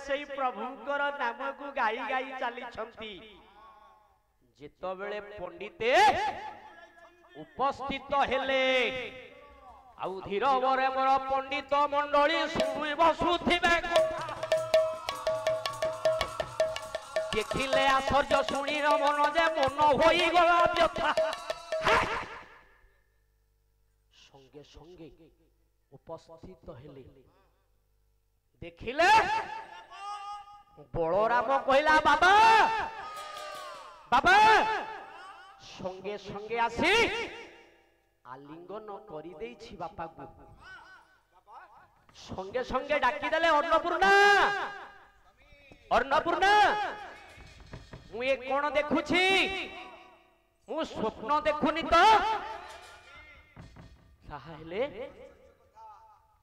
से प्रभुंकर नाम को गाई गाई चली जितेबले पंडिते उपस्थित हेले आउ धीर बरे मोर पंडित मंडली शुणी बसुथिबे देखिले आश्चर्य शुणी मन जे मन होई गला व्यथा संगे संगे उपस्थित हेले देखिले बलराम कहला बाबा बाबा संगे संगे आसी आलिंगन करी देछि बापा को संगे संगे डाकी देले अन्नपूर्णा अन्नपूर्णा मु ये कोन देखुछि मु स्वप्न देखुनी तो साहेले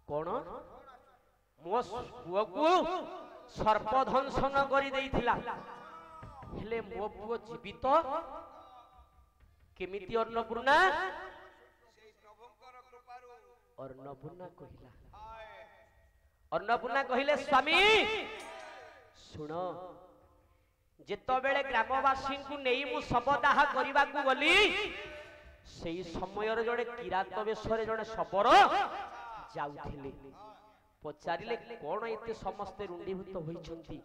कोन मो पुओ को सर्प दंशन करी देइथिला हेले मो पुओ जीवित केमिति अन्नपूर्णा अन्नपूर्णा कहिले स्वामी सुन जेतो बेले ग्रामवासी को नेई मु शबदाह करबा को गली सेई समय रे जड़े किरात बेशरे जड़े शबर जाउथिले पचारिले कोन एते समस्त रुंडीभूत होइछंती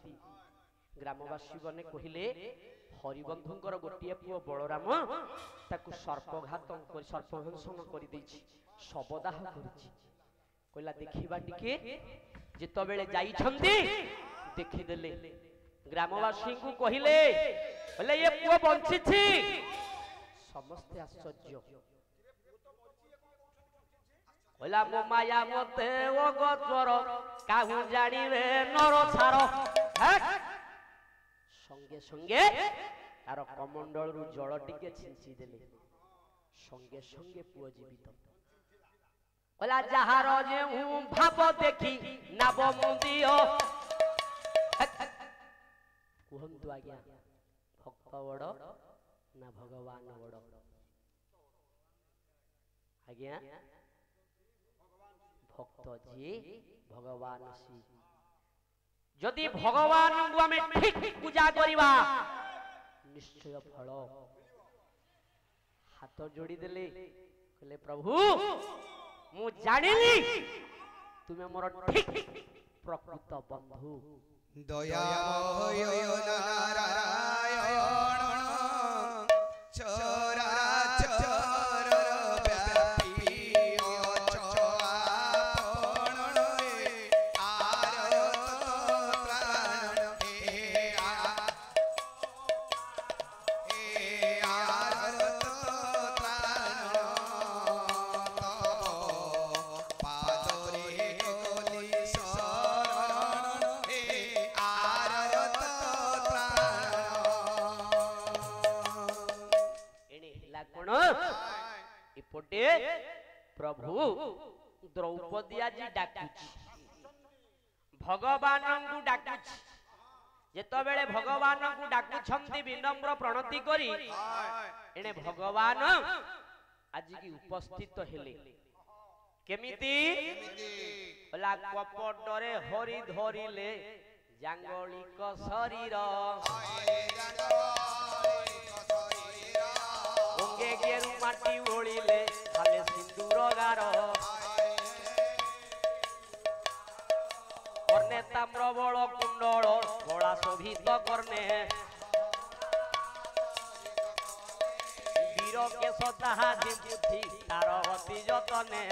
ग्रामवासी बने कहिले हरिबंधुंकर गोटिए पुओ बलराम ताकू सर्पघात कर सर्पदंशन कर देछि शबदाह करछि कहला देखिबा टिके जेतो बेले जाइछंती देखि देले ग्रामवासी को कहिले बोले ये पुओ बंचिछि समस्त आश्चर्य कहला मो माया मते ओ गोचर काहू जानिबे नर छार संगे संगे तार कमंडल रु जल टिके छिंची देले संगे संगे पुओ जीवित कहला जहार जे हूं भाव देखी नाब मुदियो कुहंतु आज्ञा भक्त बड़ ना भगवान बड़ आज्ञा भक्त जी भगवान सी जदि भगवान को आमे ठीक पूजा करिबा निश्चय फल हाथ जोड़ी देले कहले प्रभु मु जानिली तुमे मोर ठीक प्रकृत बंधु दयामय नारायण चरा इपोटे प्रभु द्रौपदी आज डाकुछि भगवान को डाकुछि जेतो बेले भगवान को डाकुछंती विनम्र प्रणति करी एने भगवान आज की उपस्थित हेले केमिति बला कपटरे हरि धरिले जांगलिक शरीर गेरु माटी ओळिले खाले सिंदूर गार कर्णे ताम्र बळ कुंडल बळा शोभित कर्णे वीर केश ताहा बुद्धि तार अति जतने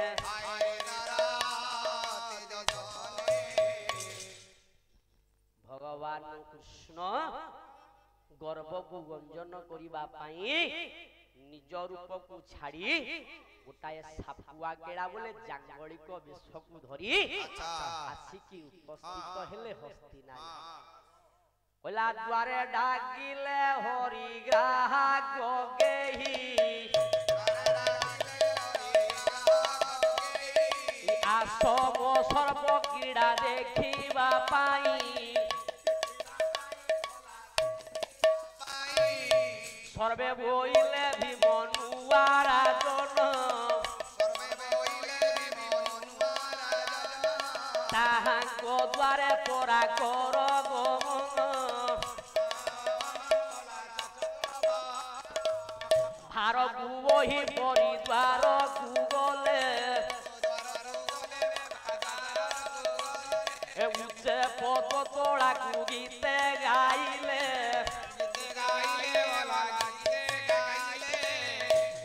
भगवान कृष्ण गर्भ को गंजन करिबा पाई निज रूप को छाड़ी गोटाए सापुआ केड़ा बोले जांगलिक विष को धरी आसिकी उपस्थित हेले हस्तिनारी कहला द्वारे डाकिले हरि ग्राहक गेही आसम सर्प क्रीड़ा देखिबा पाई सर्वे बोइले भीमनुआरा जन ताहाको द्वारे परा कर পদ তোড়াকু গীতে গাইলে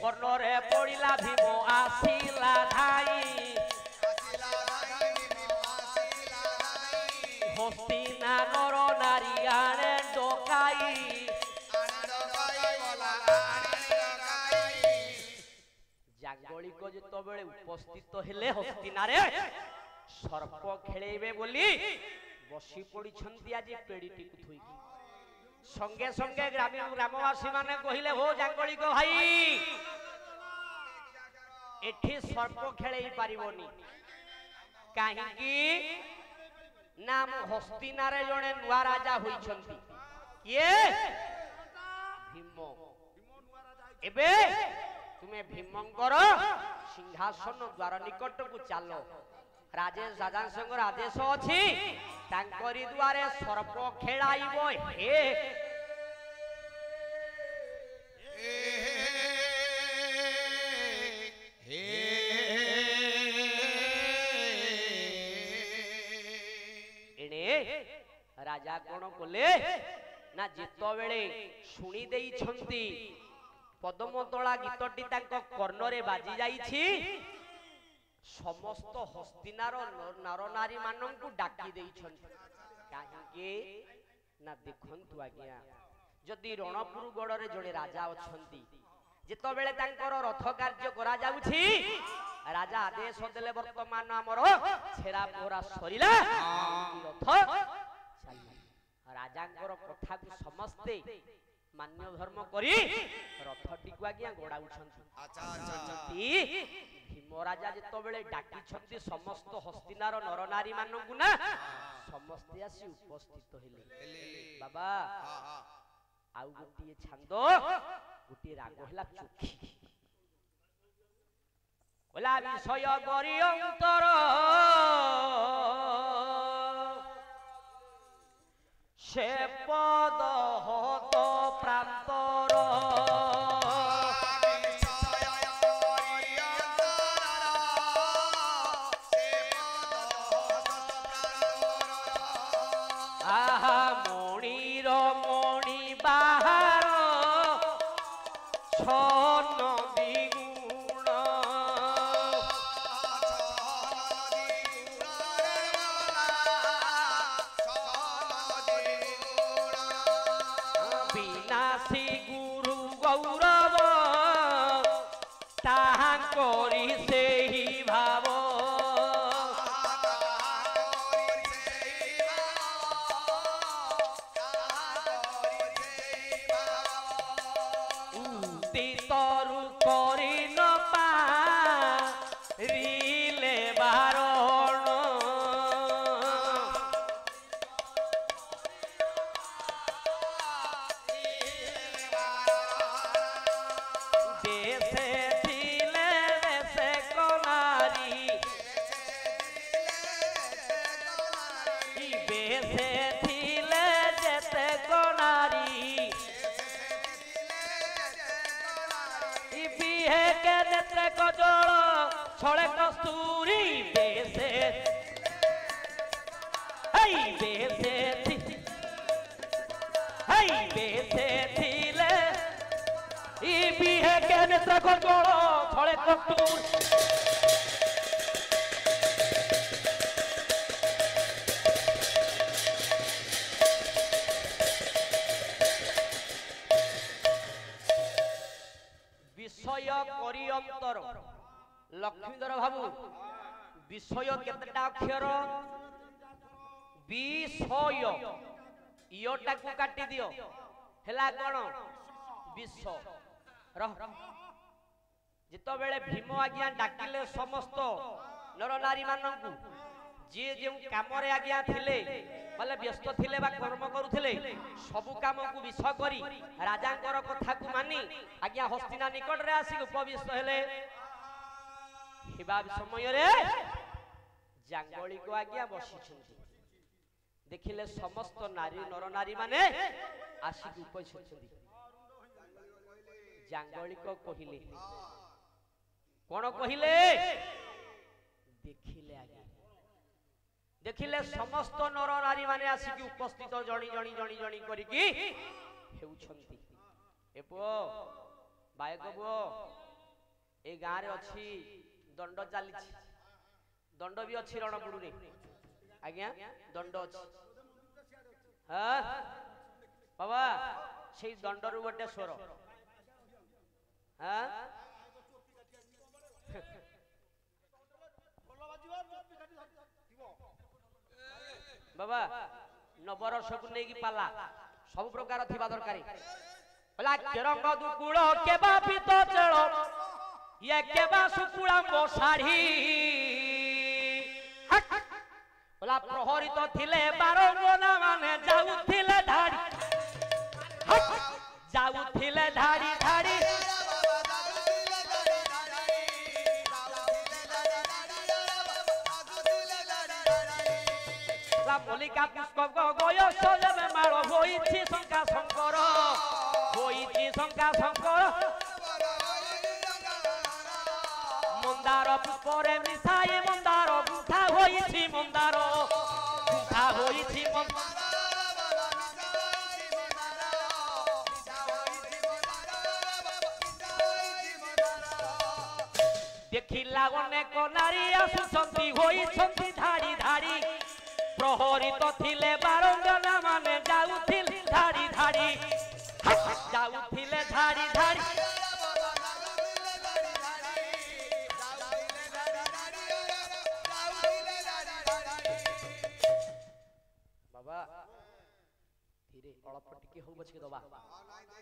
কর্ণরে পড়িলা ভীম আসিলা ধাই হস্তিনা নর নারী আনে ডকাই জাঙ্গলিক যেতবে উপস্থিত হেলে হস্তিনারে সর্প খেলাইবে বলি বসি পড়িছন্তি আজি পেড়িটিকু থুইকি সঙ্গে সঙ্গে গ্রামবাসী মানে কহিলে হো জাঙ্গলিক ভাই এঠি সর্প খেলাই পারিবনি কাহিকি নাম হস্তিনারে জনে নুয়া রাজা হইছন্তি কিয়ে ভীম এবে তুমি ভীমঙ্কর সিংহাসন দ্বার নিকটকু চাল রাজেশ রাজাঙ্কর আদেশ ଅଛି ତାଙ୍କରି ଦ୍ୱାରେ ସର୍ପ ଖେଳାଇବ ହେ ଏଣେ ରାଜା କଣ କଲେ ନା ଯେତେବେଳେ ଶୁଣି ଦେଇଛନ୍ତି ପଦ୍ମତଳା ଗୀତଟି ତାଙ୍କ କର୍ଣ୍ଣରେ ବାଜି ଯାଇଛି समस्त हस्तिनार नरनारी मानंकु डाकी देइछन्ति काहेकि ना देखंतु आज्ञा जदि रणपुर गड़रे जड़े राजा अछंती जेतबेले तांकर रथ कार्य करा जाउछि राजा आदेश देले वर्तमान हमर छेरा पोरा सरिला रथ चल राजांकर कथा को समस्ते मान्य धर्म करी रथटी को आज्ञा गोडाउछन्ति भीम राजा जेतबेले डाकी छन्ति समस्त हस्तिनार नरनारी मानंकु ना समस्ते आसी उपस्थित हेले बाबा आउ गोटिए छंद गोटिए राग हला चोखी ओला विषय करी अंतर से पद हत प्रांतर आहा मणिर मणि बाहार छन द्विगुण विनाशी गुरु गौरव ताहांकरी सेहि भाव तरू करी न पारिले बारण देशे थिले देशे कनारी बेशे थिले जेते कनारी के नेत्र कजल छळे कस्तूरी बेसे थिले ई बिहे के नेत्र कजल छळे कस्तूरी विषय करी अंतर लक्ष्मीधर बाबू विषय केतेटा अक्षर विषय इयोटा को काटी दियो हेला कोन विष रह जितो बेले भीम आज्ञा डाकिले समस्त नर नारी मानंकु जे जे काम रे आज्ञा थिले बले व्यस्त थिले बा कर्म करूथिले सब काम को विष करी राजांकर कथा को मानी आज्ञा हस्तिना निकट रे आसी उपविष्ट हेले हिबा समय रे जांगली को आज्ञा बसी छथि देखिले समस्त नारी नर नारी माने आसी उपस्थित छथि जांगली को कहिले कोन कहिले देखिले आज्ञा देखिले समस्त नर नारी माने आसिकी उपस्थित जणी जणी जणी जणी करिकी हेउछंती ए पुओ बायक पुओ ए गाँ रे अछि दंड चली दंड भी अच्छी रणपुर रे आज्ञा दंड अच्छी हाँ बाबा से दंड रु गोटे स्वर हाँ बाबा नवरस को नहीं पाला सब प्रकार थिबा दरकारी बोला केरंग दुकुळ केबा पित चेळ ये केबा सुकुळा मो साड़ी बोला प्रहरित थिले बारंगना माने जाउथिले धाड़ी जाउथिले धाड़ी धाड़ी मल्लिका पुष्प गय सजमे माल होइछि शंका शंकर होइछि शंका शंकर मंदार पुष्परे मिसाई मंदार गुंथा होइछि मंदार गुंथा होइछि देखिला अनेक नारी आसुछंती होइछंती धाड़ी धाड़ी प्रहरित थिले बारंगना माने जाउथिले धाड़ी धाड़ी जाउथिले धाड़ी धाड़ी बाबा धीरे अलप टिके हो बचके दबा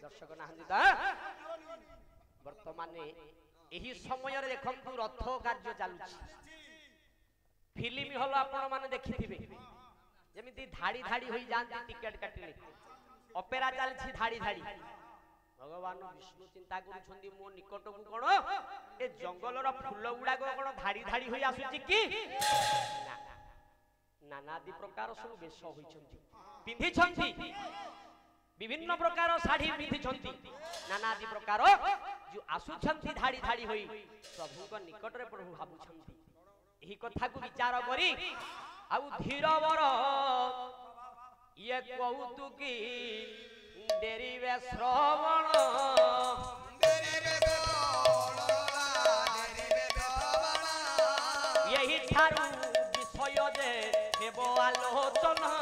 दर्शक नाहंदी ता वर्तमान एही समय रे देखंतु रथ कार्य चालुछि फिल्म हल आपण माने देखिथिबे जेमिति धाड़ी धाड़ी होई जानती टिकट काटिले ऑपेरा चलछि धाड़ी धाड़ी भगवान विष्णु चिंता करूछंदी मो निकट को कोन ए जंगल रो फूल गुडा को कोन धाड़ी धाड़ी होई आसुछि की ना नानादि प्रकार सब बेश होइछंती पिंधी छंती विभिन्न प्रकार साड़ी पिंधी छंती नानादि प्रकार जो आसुछंती धाड़ी धाड़ी होई प्रभु को निकट रे प्रभु भाबु छंती एही कथा को विचार करी आउ धीरवर ये कौतुकी डेरिवे श्रवण यही ठारू विषय जे हेब आलोचना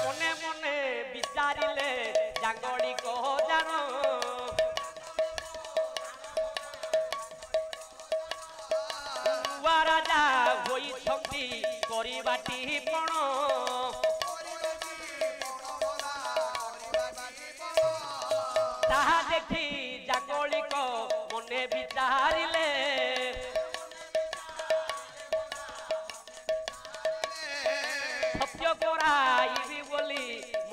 मने मने विचारिले जांगड़ी को जानो राजा होइछंती करिबाटी पण ताहा देखि जागलिक मने विचारिले सत्य कराइबी बोली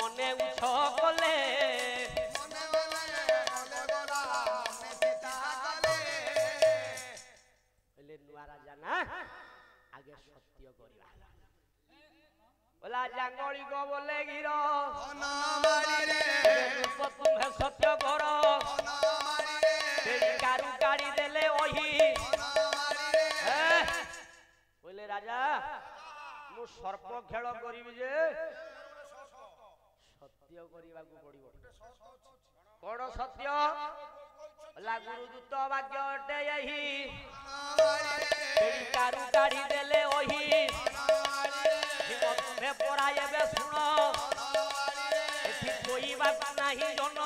मने उछ कले आगे सत्य करिबा बोला जांगली को बोले गिरो ना मारी रे तुम्हे सत्य करो तेरी कारू गाड़ी देले ओही बोले राजा मु सर्प खेल करिबी जे सत्य करिबा को पड़िबो कोन सत्य बोला गुरुदूत भाग्य अटे यही तेरी कारू गाड़ी देले ओही तुम्हें पराये बे सुनो एथि कोइबा नाही जन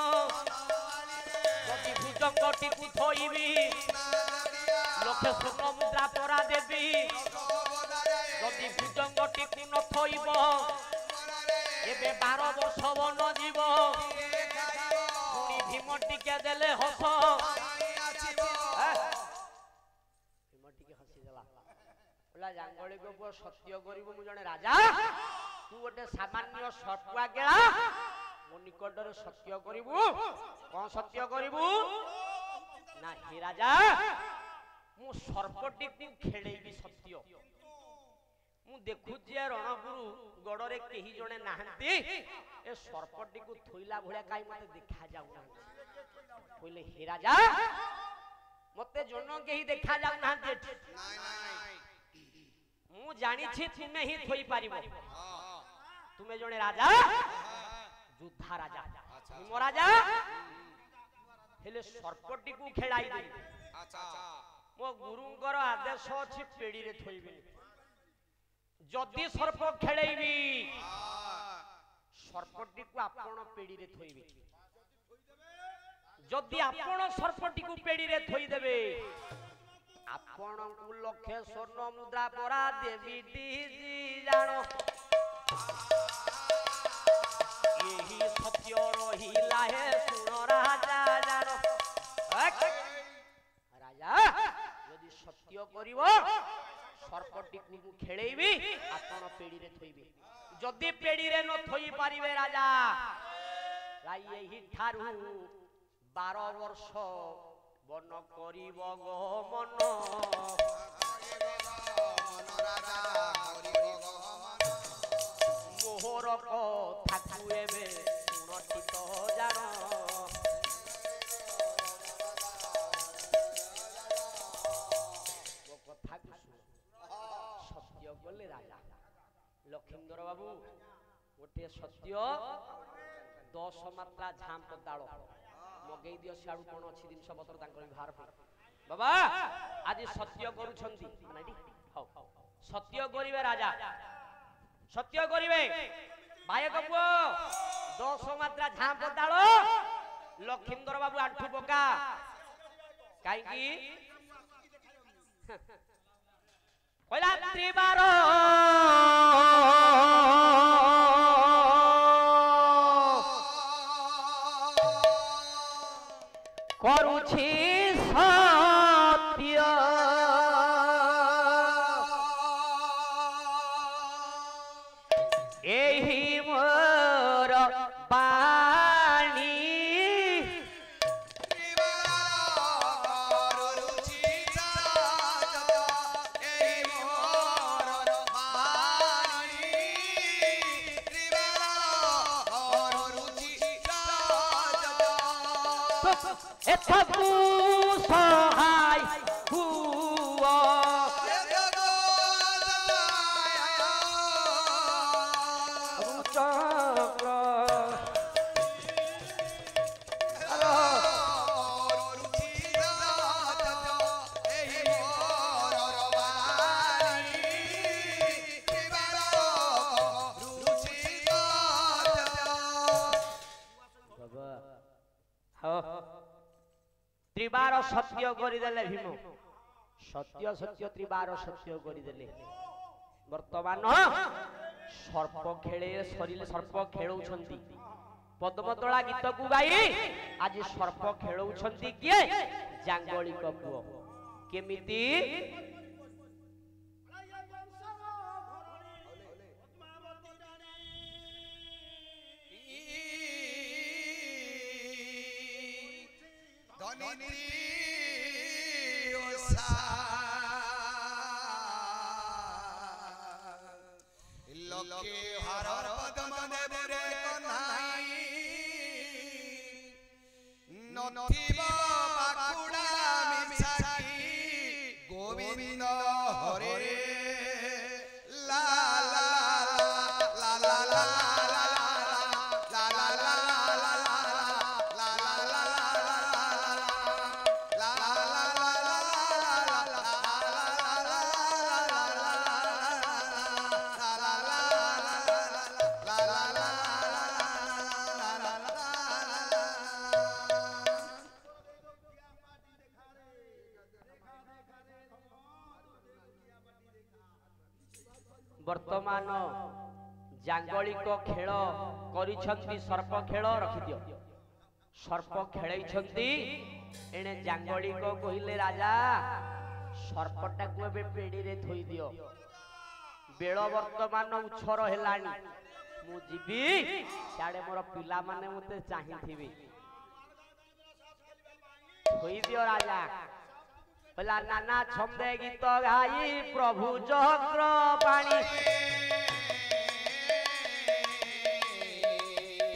जदि भुजंगटी को थोइबी लक्षे स्वर्ण मुद्रा परा देबी जदि भुजंगटी को न थोइब एबे 12 वर्ष वन जीव पुनी भीम टिके देले हस जांगली को सत्य करिबो मु जने राजा तू गोटे सामान्य सटुआ गेला मो निकट रे सत्य करिबो कोन सत्य करिबो ना हे राजा मु सर्पटी को खेलेबी सत्य मु देखु जे रणपुरु गडरे केही जने नाहंती ए सर्पटी को थोइला भलिया काई मते देखा जाउ ना बोले हे राजा मते जन केही देखा जाउ ना ନାଇଁ ନାଇଁ मु जानी छी तुमे ही थोई पारिबो तुमे जने राजा युद्धा राजा हिम राजा हेले सर्पटी को खेलाई दे ଆଚ୍ଛା मो गुरुंगर आदेश अछि पेड़ी रे थोइबे जदि सर्प खेलेबी सर्पटी को आपण पेड़ी रे थोइबे जदि आपण सर्पटी को पेड़ी रे थोई देबे आपण को लक्षे स्वर्ण मुद्रा परा देवी जी जानो यही सत्य रहिला है सुन राजा जानो राजा यदि सत्य करिवो सर्पटी को खेलेबी आपण पेड़ी रे थोइबे जदि पेड़ी रे न थोई पारिबे राजा यही ठारू 12 वर्ष बन करिब गो मन मोहर कथा एबे सुनती तो जान कथा सत्य बोले राजा लक्ष्मीधर बाबू गोटे सत्य 10 मात्रा झांप दाल मगेई दियो सियाडू कोन अछि दिन पत्र तांकर व्यवहार बाबा आज सत्य करूछंती नाडी हौ सत्य करिवे राजा सत्य करिवे बायक पुओ 10 मात्रा झांप दाल लक्ष्मीधर बाबू आठु पका काई की कहला त्रिबार करुछि सत्य एही मोर बाणी एथकु सहाय हुआ चक्र त्रिबार सत्य करिदेले भीम सत्य सत्य त्रिबार सत्य करिदेले वर्तमान सर्प खेले सरिले सर्प खेलौछंती पद्मतोला गीत को गाई आज सर्प खेलौछंती किए जांगली को पुओ केमिति गोविंद हरे ला ला ला ला ला वर्तमान जांगलिक खेल करिछंती सर्प खेल रखि दियो सर्प खेलैछंती एने जांगलिक कहिले राजा सर्पटा को बे पेड़ी रे थोई दियो बेल वर्तमान उछर हेलानी मु जीबी साडे मोर पिला माने मते चाहिथिबी थोई दियो राजा बोला नाना छंदे गीत गाई प्रभु चक्र पानी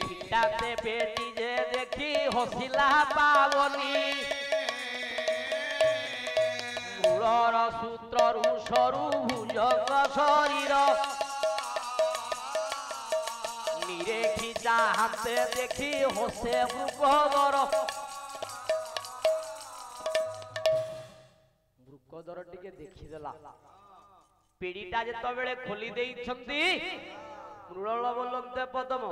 हिटाते बेटी जे देखी हसिला पावनी ମୂଳର ସୂତ୍ରରୁ ସରୁ ଭୁଜଙ୍ଗ ଶରୀର ନିରେଖି ଚାହାନ୍ତେ ଦେଖି ହସେ ମୃଗଧର ମୃଗଧର ଟିକେ ଦେଖିଦେଲା ପିଢ଼ିଟା ଯେତେବେଳେ ଖୋଲି ଦେଇଛନ୍ତି ମୃଳବଲବ୍ଧେ ପଦମ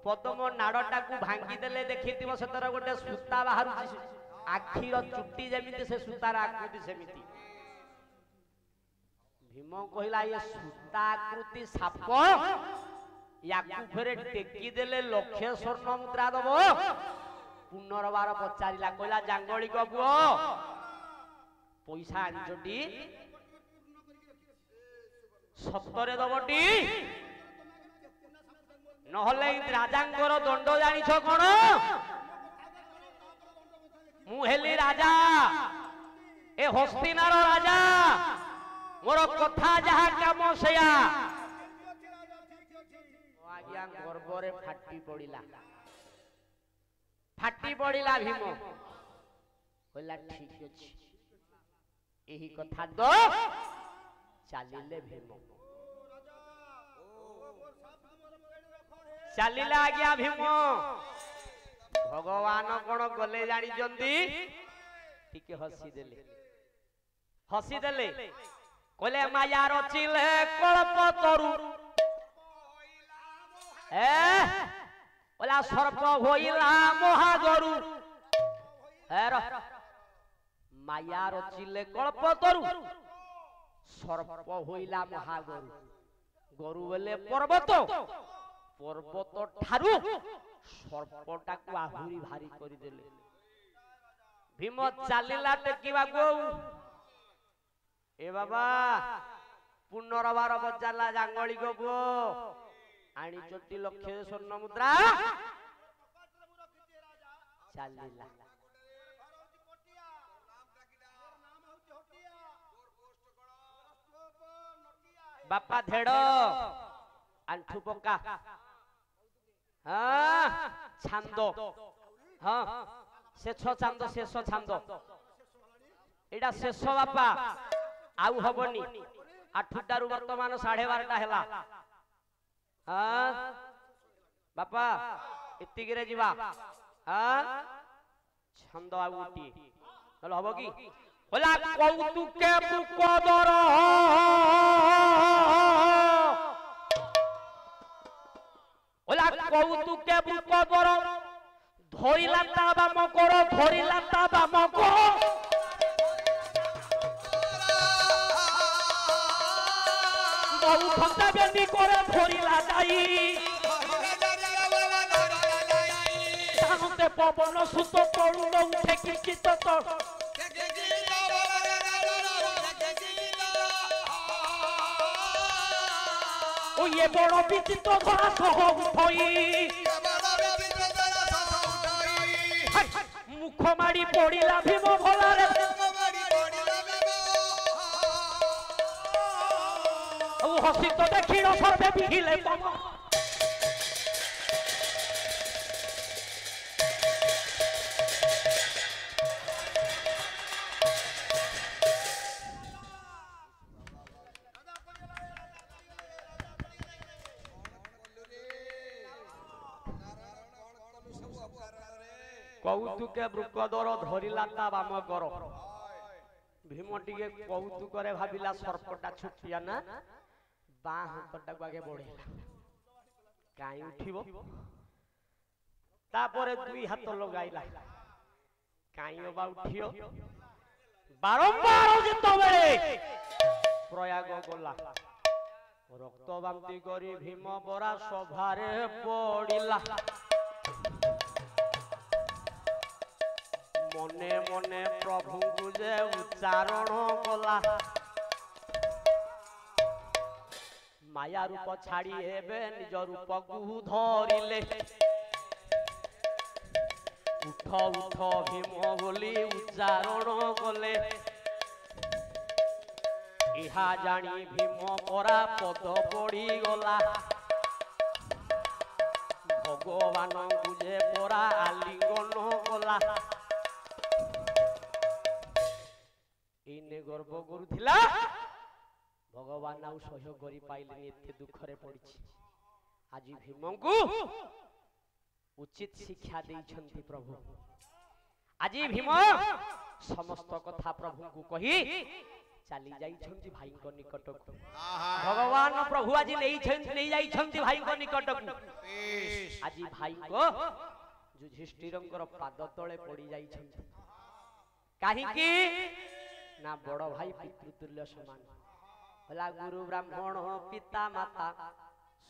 ପଦମ ନାଡ଼ଟାକୁ ଭାଙ୍ଗିଦେଲେ ଦେଖିଥିବ ସେଥିରେ ଗୋଟେ ସୂତା ବାହାରୁଛି ଆଖିର ଚୁଟି ଯେମିତି ସେ ସୂତାର ଆକୃତି ସେମିତି ଭୀମ କହିଲା ଏ ସୂତା ଆକୃତି ସାପ ୟାକୁ ଫେରେ ଟେକି ଦେଲେ ଲକ୍ଷେ ସ୍ୱର୍ଣ୍ଣ ମୁଦ୍ରା ଦବ ପୁନର୍ବାର ପଚାରିଲା କହିଲା ଜାଙ୍ଗଳିକ ପୁଅ ପଇସା ଆଣିଛଟି ସତରେ ଦବଟି নহলে রাজাঙ্গর দণ্ড জানিছ কোন মু হেলি রাজা এ হস্তিনার রাজা মোর কথা যাহা কাম সেয়া আজ্ঞা গর্বরে ফাটি পড়িলা ভীম কইলা ঠিক আছে এই কথা তো চালিলে ভীম চালিলা আজ্ঞা ভীম ভগবান কোন গলে জানিছন্তি টিকে হসি দেলে কলে মায়া রচিলে কল্প তরু ওলা সর্প হইলা মহাগরু মায়া রচিলে কল্প তরু সর্প হইলা মহাগরু গরু বলে পর্বত পর্বত ঠারু সর্পটাকু আহুরি ভারী করে দেলে ভীম চালিলা টেকিবা গৌ এ বাবা পুনর্বার বজালা জাঙ্গলিক পুଅ আনি 40 লক্ষ স্বর্ণ মুদ্রা চালিলা বাপা ধেড় আଣ୍ଠୁ ପକା ଛାନ୍ଦ ଶେଷ ଛାନ୍ଦ ଏଇଟା ଶେଷ ବାପା ଆଉ ହବନି 8টাରୁ ବର୍ତ୍ତମାନ 12:30 ହେଲା ବାପା ଏତିକିରେ ଯିବା ଛନ୍ଦ ଆଉ ଗୋଟିଏ ନହେଲେ ହବ କି କହିଲା କୌତୁକେ ମୁକଦର ওলা কৌতুকে বুকদর ধরিলা তা বাম কর ধরিলা তা বাম কর বহু ঘন্টা বেদি করে ধরিলা যাই তাহতে পবন সুত তরুণ উঠে কিঞ্চিত ওয়ে বড় বিচিত্র ধরা সহ উঠই মুখ মাড়ি পড়িলা ভীম ভলারে ও হসিত দেখিল সর্বে বিহিলে পম কৌতুকে বৃকদর ধরিলা তা বাম কর ভীম টিকে কৌতুকরে ভাবিলা সর্পটা ছুটিয়া না বা হাতটাকে আগে বড়াইলা কাই উঠিব তারপরে দুই হাত লগাইলা কাই বা উঠিও বারম্বার যেতবেলে প্রয়াগ গলা রক্ত বান্তি করি ভীম বরা সভারে পড়িলা মনে মনে প্রভুଙ୍କୁ যে উচ্চারণ কলা মায়া রূপ ছাড়ি হেবে নিজ রূপକୁ ধরিলে উঠ উঠ ভীম বলি উচ্চারণ কলে ইহা জানি ভীম পরা পদ পড়ি গলা ভগবানଙ୍କୁ যে পরা আলিঙ্গন কলা ଏଇନେ ଗର୍ବ କରୁଥିଲା ଭଗବାନ ଆଉ ସହ୍ୟ କରି ପାଇଲେନି ଏତେ ଦୁଃଖରେ ପଡିଛି ଆଜି ଭୀମଙ୍କୁ ଉଚିତ ଶିକ୍ଷା ଦେଇଛନ୍ତି ପ୍ରଭୁ ଆଜି ଭୀମ ସମସ୍ତ କଥା ପ୍ରଭୁଙ୍କୁ କହି ଚାଲି ଯାଇଛନ୍ତି ଭାଇଙ୍କ ନିକଟକୁ ଭଗବାନ ପ୍ରଭୁ ଆଜି ନେଇ ଯାଇଛନ୍ତି ଭାଇଙ୍କ ନିକଟକୁ ଆଜି ଭାଇଙ୍କ ଯୁଧିଷ୍ଠିରଙ୍କର ପାଦ ତଳେ ପଡି ଯାଇଛନ୍ତି କାହିଁକି ନା ବଡ ଭାଇ ପିତୃତୁଲ୍ୟ ସମାନ ହେଲା ଗୁରୁ ବ୍ରାହ୍ମଣ ପିତା ମାତା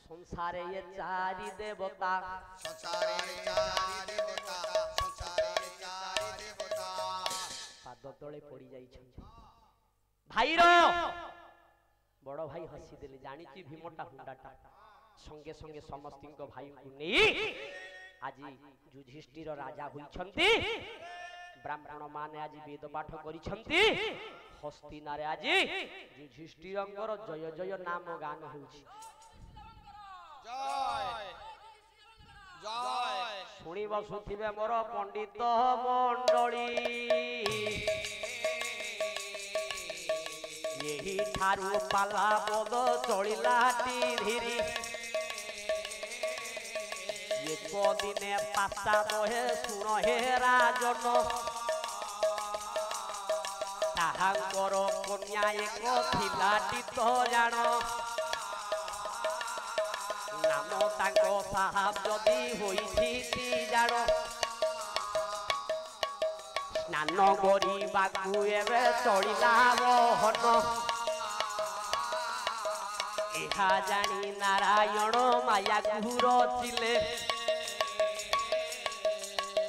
ସଂସାରେ ଏ ଚାରି ଦେବତା ପାଦ ତଳେ ପଡି ଯାଇଛନ୍ତି ଭାଇର ବଡ ଭାଇ ହସିଦେଲେ ଜାଣିଛି ଭୀମଟା ହୁଣ୍ଡାଟା ସଙ୍ଗେ ସଙ୍ଗେ ସମସ୍ତଙ୍କ ଭାଇଙ୍କୁ ନେଇ ଆଜି ଯୁଧିଷ୍ଠିର ରାଜା ହୋଇଛନ୍ତି ବ୍ରାହ୍ମଣ ମାନେ ଆଜି ବେଦ ପାଠ କରିଛନ୍ତି ହସ୍ତିନାରେ ଆଜି ଯୁଧିଷ୍ଠିରଙ୍କର ଜୟ ଜୟ ନାମ ଗାନ ହେଉଛି ଶୁଣି ବସୁଥିବେ ମୋର ପଣ୍ଡିତ ମଣ୍ଡଳୀ ଏହି ଠାରୁ ପାଲା ପଦ ଚଳିଲା ଧୀରି ଏକ ଦିନେ ପାଶା ବହେ ଶୁଣ ହେ ରାଜନ ତାହାଙ୍କର କନ୍ୟା ଏକ ଥିଲାଟି ତ ଜାଣ ନାମ ତାଙ୍କ ସାହାବ ଯଦି ହୋଇଛି ଜାଣ ସ୍ନାନ କରିବାକୁ ଏବେ ଚଳିଲା ବହନ ଏହା ଜାଣି ନାରାୟଣ ମାୟାକୁ ରଚିଲେ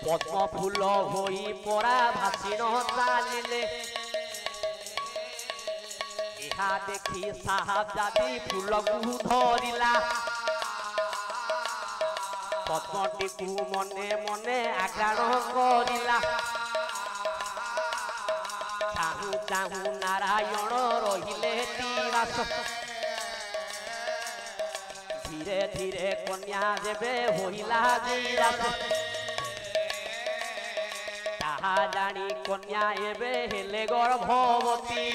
ପଦ୍ମ ଫୁଲ ହୋଇ ପରା ଭାଷିଣ ଚାଲିଲେ ଏହା ଦେଖି ସାହାବଜାଦି ଫୁଲକୁ ଧରିଲା ପଦ୍ମଟିକୁ ମନେ ମନେ ଆଗ୍ରାଣ କରିଲା ଚାହୁଁ ଚାହୁଁ ନାରାୟଣ ରହିଲେ ତିବାସ ଧୀରେ ଧୀରେ କନ୍ୟା ଯେବେ ହୋଇଲା ବିରାସ ତାହା ଜାଣି କନ୍ୟା ଏବେ ହେଲେ ଗର୍ଭବତୀ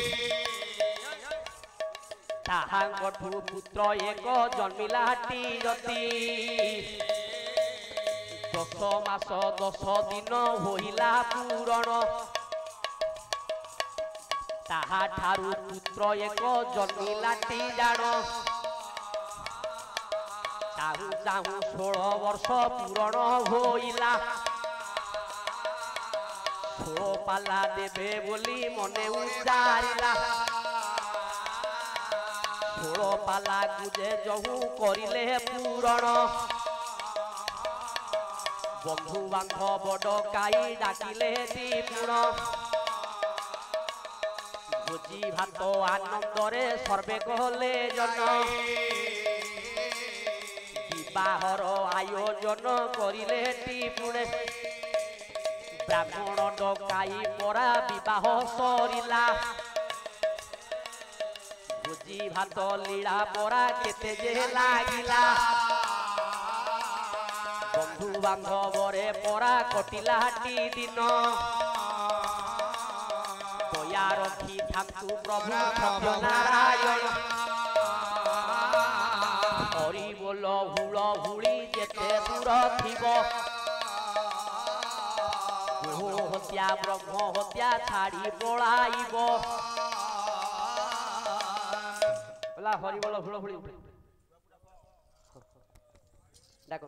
ତାହାଙ୍କଠୁ ପୁତ୍ର ଏକ ଜନ୍ମିଲାଟି ଯତି 10 ମାସ 10 ଦିନ ହୋଇଲା ପୂରଣ ତାହାଠାରୁ ପୁତ୍ର ଏକ ଜନ୍ମିଲାଟି ଜାଣ ଚାହୁଁ ଚାହୁଁ 16 ବର୍ଷ ପୂରଣ ହୋଇଲା 16 ପାଲା ଦେବେ ବୋଲି ମନେ ଉଚାରିଲା 16 ପାଲା ଗୁଜେ ଯହୁ କରିଲେ ପୂରଣ ବନ୍ଧୁ ବାନ୍ଧବ ଡକାଇ ଡାକିଲେ ଦିପୁଣ ଭୋଜି ଭାତ ଆନନ୍ଦରେ ସର୍ବେ କଲେ ଜନ ବିବାହର ଆୟୋଜନ କରିଲେ ଟିପୁଣେ ବ୍ରାହ୍ମଣ ଡକାଇ ପରା ବିବାହ ସରିଲା ଭୋଜି ଭାତ ଲୀଳା ପରା କେତେ ଯେ ଲାଗିଲା ବନ୍ଧୁ ବାନ୍ଧବରେ ପରା କଟିଲାଟି ଦିନ ଦୟା ରଖି ଥାନ୍ତୁ ପ୍ରଭୁ ସତ୍ୟ ନାରାୟଣ ହରି ବୋଲ ହୁଳ ହୁଳି ଯେତେ ଦୂର ଥିବ ଗୋ ହତ୍ୟା ବ୍ରହ୍ମ ହତ୍ୟା ଛାଡ଼ି ପଳାଇବ ହରି ବୋଲ ହୁଳ ହୁଳି ଡାକ